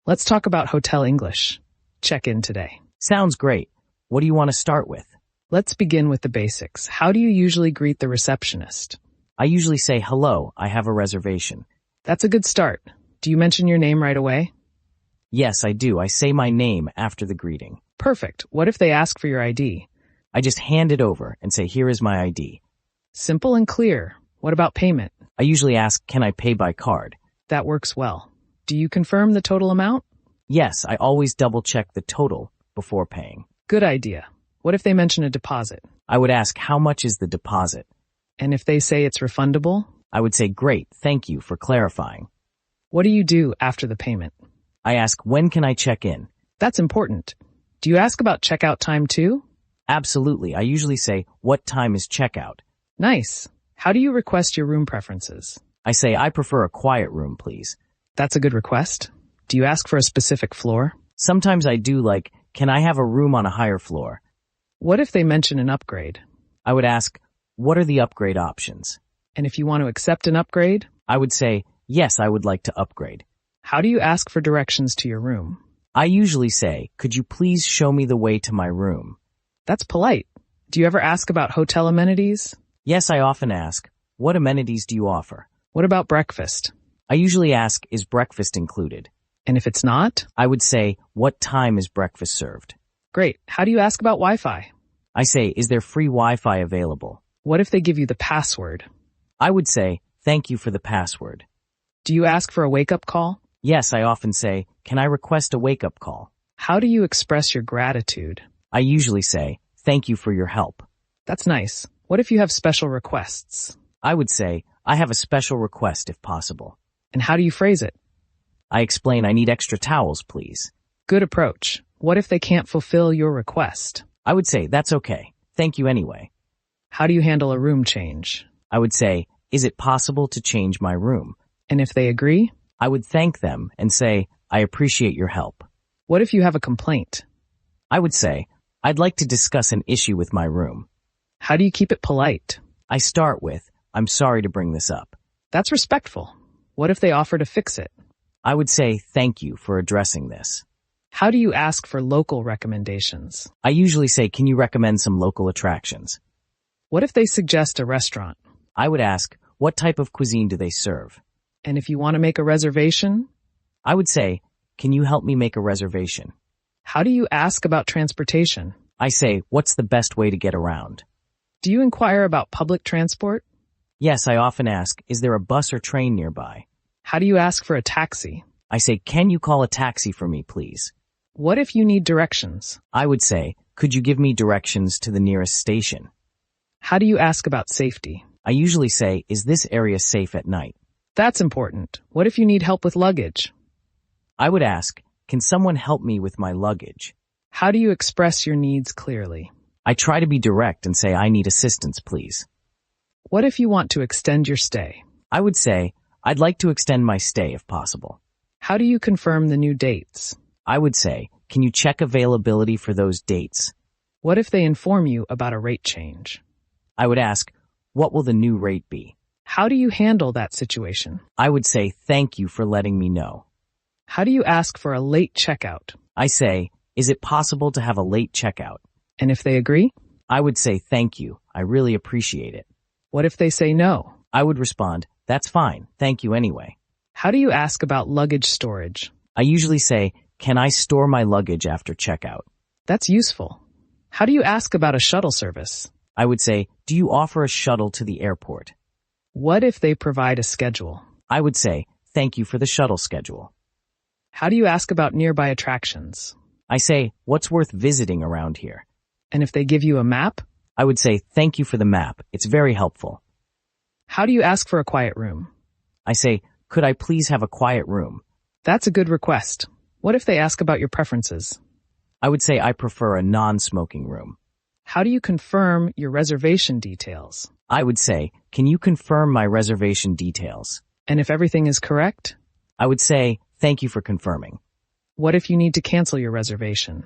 Let's talk about hotel English. Check in today. Sounds great. What do you want to start with? Let's begin with the basics. How do you usually greet the receptionist? I usually say, hello, I have a reservation. That's a good start. Do you mention your name right away? Yes, I do. I say my name after the greeting. Perfect. What if they ask for your ID? I just hand it over and say, here is my ID. Simple and clear. What about payment? I usually ask, can I pay by card? That works well. Do you confirm the total amount? Yes, I always double-check the total before paying. Good idea. What if they mention a deposit? I would ask, how much is the deposit? And if they say it's refundable? I would say, great, thank you for clarifying. What do you do after the payment? I ask, when can I check in? That's important. Do you ask about checkout time too? Absolutely. I usually say, what time is checkout? Nice. How do you request your room preferences? I say, I prefer a quiet room, please. That's a good request. Do you ask for a specific floor? Sometimes I do, like, can I have a room on a higher floor? What if they mention an upgrade? I would ask, what are the upgrade options? And if you want to accept an upgrade? I would say, yes, I would like to upgrade. How do you ask for directions to your room? I usually say, could you please show me the way to my room? That's polite. Do you ever ask about hotel amenities? Yes, I often ask, what amenities do you offer? What about breakfast? I usually ask, is breakfast included? And if it's not? I would say, what time is breakfast served? Great. How do you ask about Wi-Fi? I say, is there free Wi-Fi available? What if they give you the password? I would say, thank you for the password. Do you ask for a wake-up call? Yes, I often say, can I request a wake-up call? How do you express your gratitude? I usually say, thank you for your help. That's nice. What if you have special requests? I would say, I have a special request if possible. And how do you phrase it? I explain, I need extra towels, please. Good approach. What if they can't fulfill your request? I would say, that's okay. Thank you anyway. How do you handle a room change? I would say, is it possible to change my room? And if they agree? I would thank them and say, I appreciate your help. What if you have a complaint? I would say, I'd like to discuss an issue with my room. How do you keep it polite? I start with, I'm sorry to bring this up. That's respectful. What if they offer to fix it? I would say, thank you for addressing this. How do you ask for local recommendations? I usually say, can you recommend some local attractions? What if they suggest a restaurant? I would ask, what type of cuisine do they serve? And if you want to make a reservation? I would say, can you help me make a reservation? How do you ask about transportation? I say, what's the best way to get around? Do you inquire about public transport? Yes, I often ask, is there a bus or train nearby? How do you ask for a taxi? I say, can you call a taxi for me, please? What if you need directions? I would say, could you give me directions to the nearest station? How do you ask about safety? I usually say, is this area safe at night? That's important. What if you need help with luggage? I would ask, can someone help me with my luggage? How do you express your needs clearly? I try to be direct and say, I need assistance, please. What if you want to extend your stay? I would say, I'd like to extend my stay if possible. How do you confirm the new dates? I would say, can you check availability for those dates? What if they inform you about a rate change? I would ask, what will the new rate be? How do you handle that situation? I would say, thank you for letting me know. How do you ask for a late checkout? I say, is it possible to have a late checkout? And if they agree? I would say, thank you. I really appreciate it. What if they say no? I would respond, that's fine. Thank you anyway. How do you ask about luggage storage? I usually say, can I store my luggage after checkout? That's useful. How do you ask about a shuttle service? I would say, do you offer a shuttle to the airport? What if they provide a schedule? I would say, thank you for the shuttle schedule. How do you ask about nearby attractions? I say, what's worth visiting around here? And if they give you a map? I would say, thank you for the map. It's very helpful. How do you ask for a quiet room? I say, could I please have a quiet room? That's a good request. What if they ask about your preferences? I would say I prefer a non-smoking room. How do you confirm your reservation details? I would say, can you confirm my reservation details? And if everything is correct? I would say, thank you for confirming. What if you need to cancel your reservation?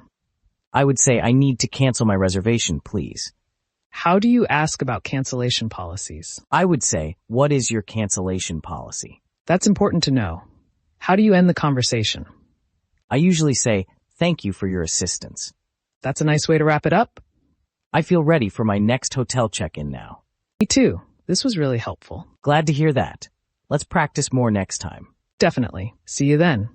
I would say, I need to cancel my reservation, please. How do you ask about cancellation policies? I would say, what is your cancellation policy? That's important to know. How do you end the conversation? I usually say, thank you for your assistance. That's a nice way to wrap it up. I feel ready for my next hotel check-in now. Me too. This was really helpful. Glad to hear that. Let's practice more next time. Definitely. See you then.